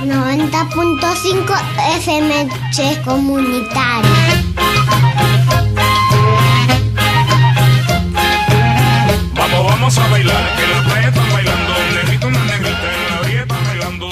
90.5 FM Comunitaria. Vamos a bailar, que la playa están bailando, negrito, una negrita en la orilla están bailando.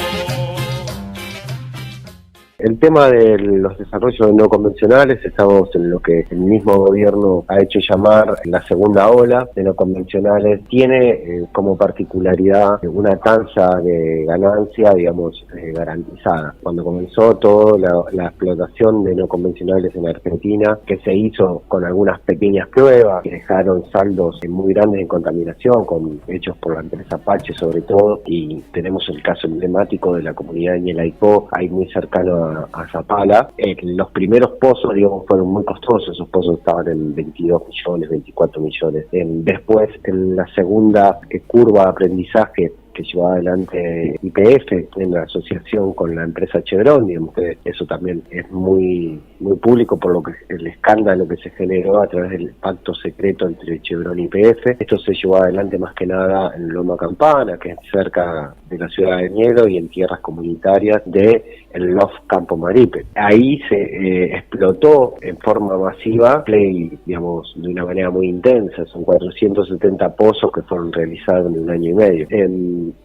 El tema de los desarrollos no convencionales, estamos en lo que el mismo gobierno ha hecho llamar la segunda ola de no convencionales. Tiene como particularidad una tasa de ganancia, digamos, garantizada. Cuando comenzó toda la explotación de no convencionales en Argentina, que se hizo con algunas pequeñas pruebas, que dejaron saldos muy grandes en contaminación, hechos por la empresa Apache sobre todo, y tenemos el caso emblemático de la comunidad de Ñelaicó, ahí muy cercano a Zapala. Los primeros pozos, digamos, fueron muy costosos. Esos pozos estaban en 22 millones, 24 millones. Después, en la segunda curva de aprendizaje que llevaba adelante YPF en la asociación con la empresa Chevron, digamos que eso también es muy público por lo que el escándalo que se generó a través del pacto secreto entre Chevron y YPF. Esto se llevó adelante más que nada en Loma Campana, que es cerca de la ciudad de Nielo, y en tierras comunitarias de el LOF Campo Maripe. Ahí se explotó en forma masiva, digamos, de una manera muy intensa. Son 470 pozos que fueron realizados en un año y medio.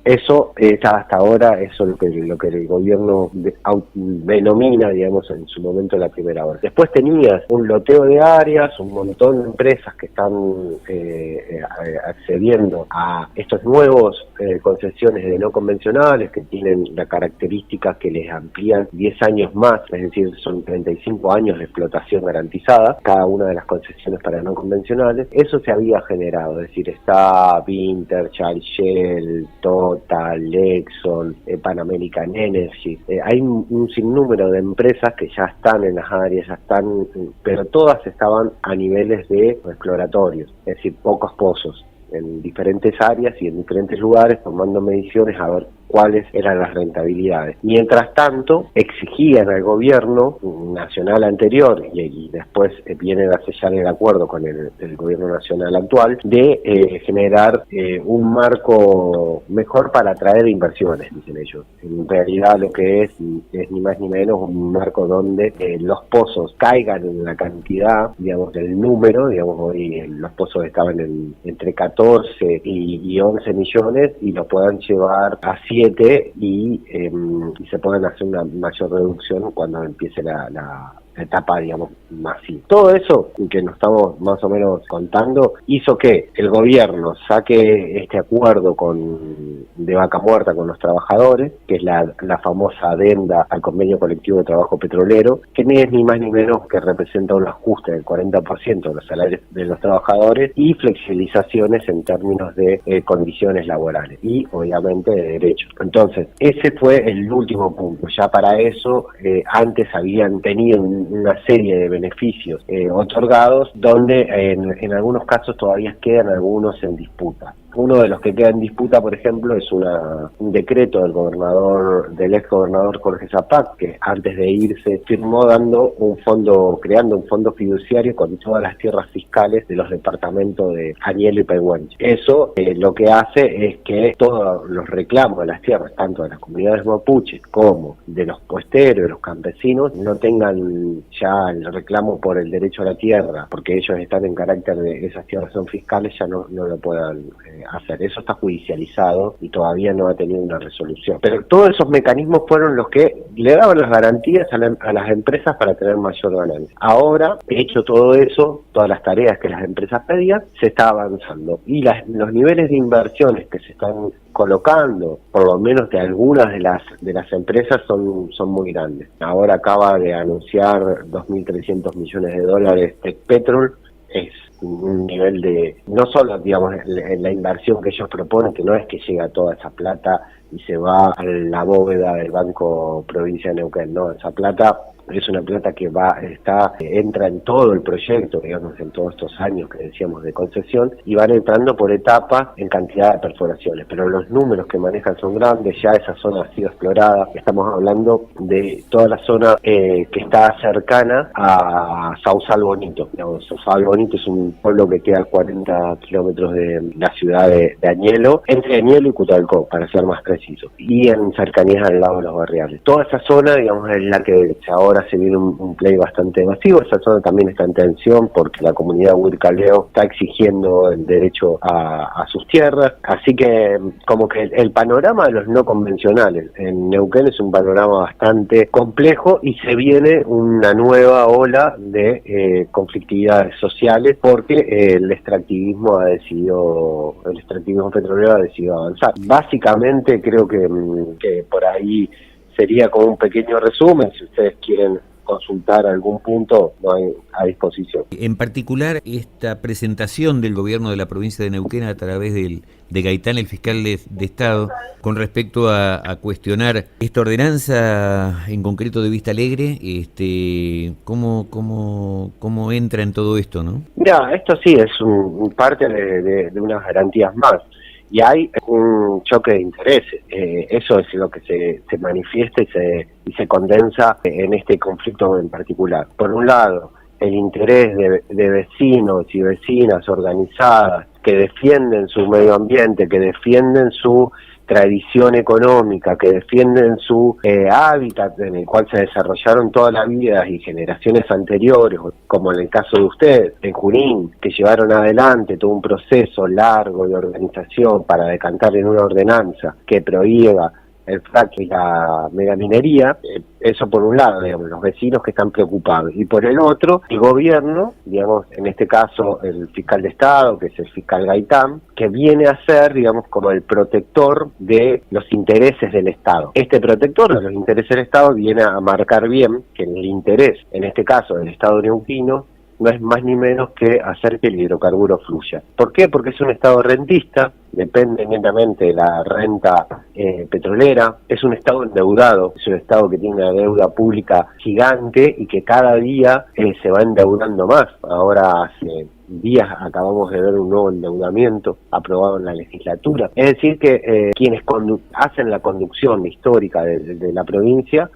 Eso hasta ahora, eso es lo que el gobierno denomina, digamos, en su momento la primera hora. Después tenías un loteo de áreas, un montón de empresas que están accediendo a estos nuevos concesiones de no convencionales, que tienen la característica que les amplían 10 años más, es decir, son 35 años de explotación garantizada, cada una de las concesiones para no convencionales. Eso se había generado, es decir, está Winter, Charles Shell, Total, Exxon, Pan American Energy. Hay un sinnúmero de empresas que ya están en las áreas, pero todas estaban a niveles de exploratorios, es decir, pocos pozos en diferentes áreas y en diferentes lugares, tomando mediciones a ver cuáles eran las rentabilidades. Mientras tanto, exigían al gobierno nacional anterior, y después vienen a sellar el acuerdo con el gobierno nacional actual, de generar un marco mejor para atraer inversiones, dicen ellos. En realidad lo que es ni más ni menos un marco donde los pozos caigan en la cantidad, digamos, del número, digamos, hoy los pozos estaban entre 14 y 11 millones, y lo puedan llevar a 7 y se pueden hacer una mayor reducción cuando empiece la etapa, digamos, masiva. Todo eso que nos estamos más o menos contando hizo que el gobierno saque este acuerdo de vaca muerta con los trabajadores, que es la famosa adenda al convenio colectivo de trabajo petrolero, que ni es ni más ni menos que representa un ajuste del 40% de los salarios de los trabajadores y flexibilizaciones en términos de condiciones laborales y obviamente de derechos. Entonces, ese fue el último punto. Ya para eso, antes habían tenido una serie de beneficios otorgados, donde en algunos casos todavía quedan algunos en disputa. Uno de los que queda en disputa, por ejemplo, es un decreto del ex gobernador Jorge Zapac, que antes de irse firmó creando un fondo fiduciario con todas las tierras fiscales de los departamentos de Añelo y Pehuenche. Eso lo que hace es que todos los reclamos de las tierras, tanto de las comunidades mapuches como de los puesteros, de los campesinos, no tengan ya el reclamo por el derecho a la tierra, porque ellos están en carácter de esas tierras son fiscales, ya no lo puedan hacer. Eso está judicializado y todavía no ha tenido una resolución. Pero todos esos mecanismos fueron los que le daban las garantías a las empresas para tener mayor ganancia. Ahora, hecho todo eso, todas las tareas que las empresas pedían, se está avanzando. Y los niveles de inversiones que se están colocando, por lo menos de algunas de las empresas, son muy grandes. Ahora acaba de anunciar $2.300 millones de Petrol. Es un nivel de, no solo, digamos, la inversión que ellos proponen, que no es que llega toda esa plata y se va a la bóveda del Banco Provincia de Neuquén, no, esa plata es una plata que entra en todo el proyecto, digamos, en todos estos años que decíamos de concesión, y van entrando por etapas en cantidad de perforaciones, pero los números que manejan son grandes. Ya esa zona ha sido explorada. Estamos hablando de toda la zona que está cercana a Sausal Bonito. Digamos, Sausal Bonito es un un pueblo que queda a 40 kilómetros de la ciudad de Añelo, entre Añelo y Cutralcó, para ser más preciso, y en cercanías al lado de los barriales. Toda esa zona, digamos, es la que ahora se viene un play bastante masivo. Esa zona también está en tensión porque la comunidad Huircaleo está exigiendo el derecho a sus tierras, así que como que el panorama de los no convencionales en Neuquén es un panorama bastante complejo y se viene una nueva ola de conflictividades sociales porque el extractivismo petrolero ha decidido avanzar. Básicamente creo que por ahí sería como un pequeño resumen. Si ustedes quieren consultar algún punto, no hay a disposición. En particular, esta presentación del gobierno de la provincia de Neuquén a través de Gaitán, el fiscal de Estado, con respecto a cuestionar esta ordenanza en concreto de Vista Alegre, ¿cómo entra en todo esto, no? Mira, esto sí es parte de unas garantías más. Y hay un choque de intereses, eso es lo que se manifiesta y se condensa en este conflicto en particular. Por un lado, el interés de vecinos y vecinas organizadas que defienden su medio ambiente, que defienden su tradición económica, que defienden su hábitat en el cual se desarrollaron toda la vida y generaciones anteriores, como en el caso de ustedes, en Junín, que llevaron adelante todo un proceso largo de organización para decantar en una ordenanza que prohíba el fracking y la megaminería. Eso por un lado, digamos, los vecinos que están preocupados, y por el otro, el gobierno, digamos, en este caso el fiscal de Estado, que es el fiscal Gaitán, que viene a ser, digamos, como el protector de los intereses del Estado. Este protector de los intereses del Estado viene a marcar bien que el interés, en este caso del Estado neuquino, no es más ni menos que hacer que el hidrocarburo fluya. ¿Por qué? Porque es un Estado rentista, depende netamente de la renta petrolera, es un Estado endeudado, es un Estado que tiene una deuda pública gigante y que cada día se va endeudando más. Ahora hace días acabamos de ver un nuevo endeudamiento aprobado en la legislatura. Es decir que quienes hacen la conducción histórica de la provincia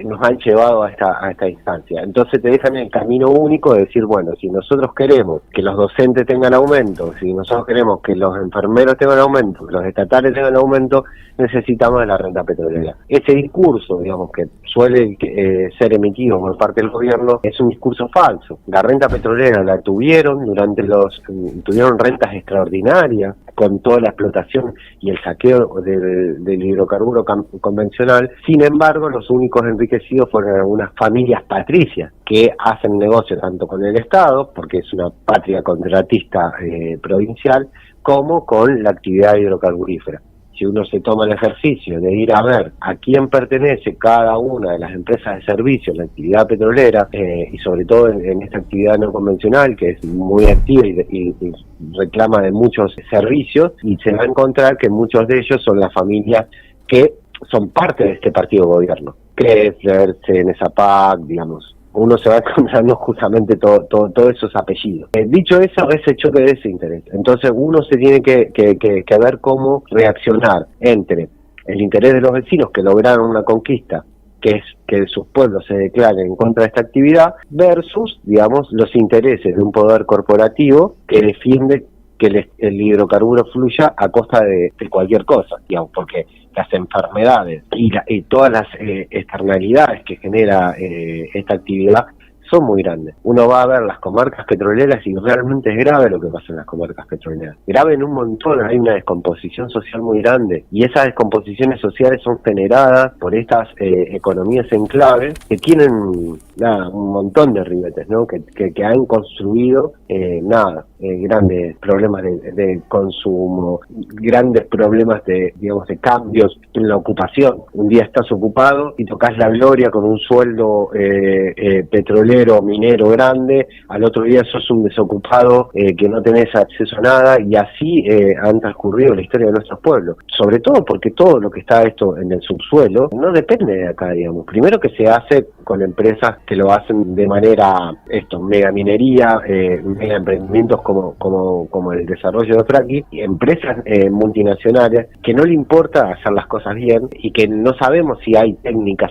nos han llevado a esta instancia. Entonces te dejan el camino único de decir, bueno, si nosotros queremos que los docentes tengan aumento, si nosotros queremos que los enfermeros tengan aumento, que los estatales tengan aumento, necesitamos de la renta petrolera. Ese discurso, digamos, que suele ser emitido por parte del gobierno, es un discurso falso. La renta petrolera la tuvieron tuvieron rentas extraordinarias con toda la explotación y el saqueo del hidrocarburo convencional. Sin embargo, los únicos enriquecidos fueron algunas familias patricias que hacen negocio tanto con el Estado, porque es una patria contratista provincial, como con la actividad hidrocarburífera. Si uno se toma el ejercicio de ir a ver a quién pertenece cada una de las empresas de servicios en la actividad petrolera, y sobre todo en esta actividad no convencional, que es muy activa y reclama de muchos servicios, y se va a encontrar que muchos de ellos son las familias que son parte de este partido gobierno. Kressler, CNSAPAC, digamos. Uno se va encontrando justamente todos esos apellidos. Dicho eso, ese choque de ese interés. Entonces uno se tiene que ver cómo reaccionar entre el interés de los vecinos que lograron una conquista, que es que sus pueblos se declaren en contra de esta actividad, versus, digamos, los intereses de un poder corporativo que defiende que el hidrocarburo fluya a costa de cualquier cosa, digamos, porque las enfermedades y todas las externalidades que genera esta actividad son muy grandes. Uno va a ver las comarcas petroleras y realmente es grave lo que pasa en las comarcas petroleras. Grave en un montón, hay una descomposición social muy grande, y esas descomposiciones sociales son generadas por estas economías enclaves que tienen un montón de ribetes, ¿no? que han construido grandes problemas de consumo, grandes problemas de cambios en la ocupación. Un día estás ocupado y tocas la gloria con un sueldo petrolero, minero grande, al otro día sos un desocupado que no tenés acceso a nada, y así han transcurrido la historia de nuestros pueblos, sobre todo porque todo lo que está esto en el subsuelo no depende de acá, digamos. Primero que se hace con empresas que lo hacen de manera, mega minería, mega emprendimientos como el desarrollo de fracking, y empresas multinacionales que no le importa hacer las cosas bien y que no sabemos si hay técnicas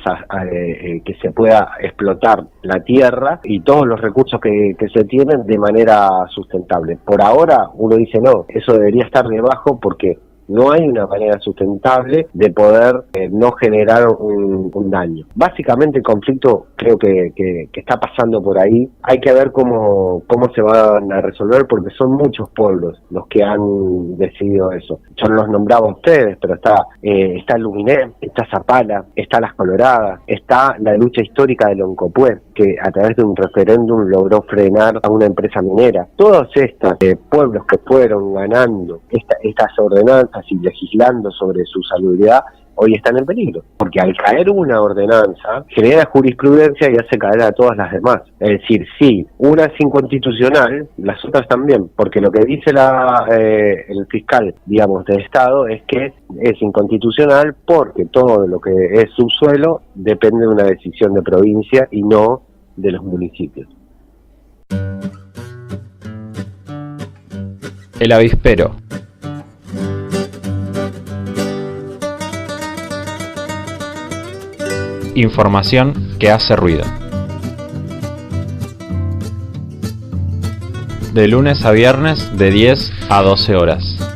que se pueda explotar la tierra y todos los recursos que se tienen de manera sustentable. Por ahora uno dice no, eso debería estar debajo porque no hay una manera sustentable de poder no generar un daño. Básicamente el conflicto creo que está pasando por ahí. Hay que ver cómo se van a resolver porque son muchos pueblos los que han decidido eso. Yo no los nombraba a ustedes, pero está Luminé, está Zapala, está Las Coloradas, está la lucha histórica de Loncopué, que a través de un referéndum logró frenar a una empresa minera. Todos estos pueblos que fueron ganando estas ordenanzas y legislando sobre su salubridad, hoy están en peligro, porque al caer una ordenanza genera jurisprudencia y hace caer a todas las demás. Es decir, si una es inconstitucional, las otras también, porque lo que dice el fiscal, digamos, de Estado es que es inconstitucional porque todo lo que es subsuelo depende de una decisión de provincia y no de los municipios. El avispero. Información que hace ruido. De lunes a viernes de 10 a 12 horas.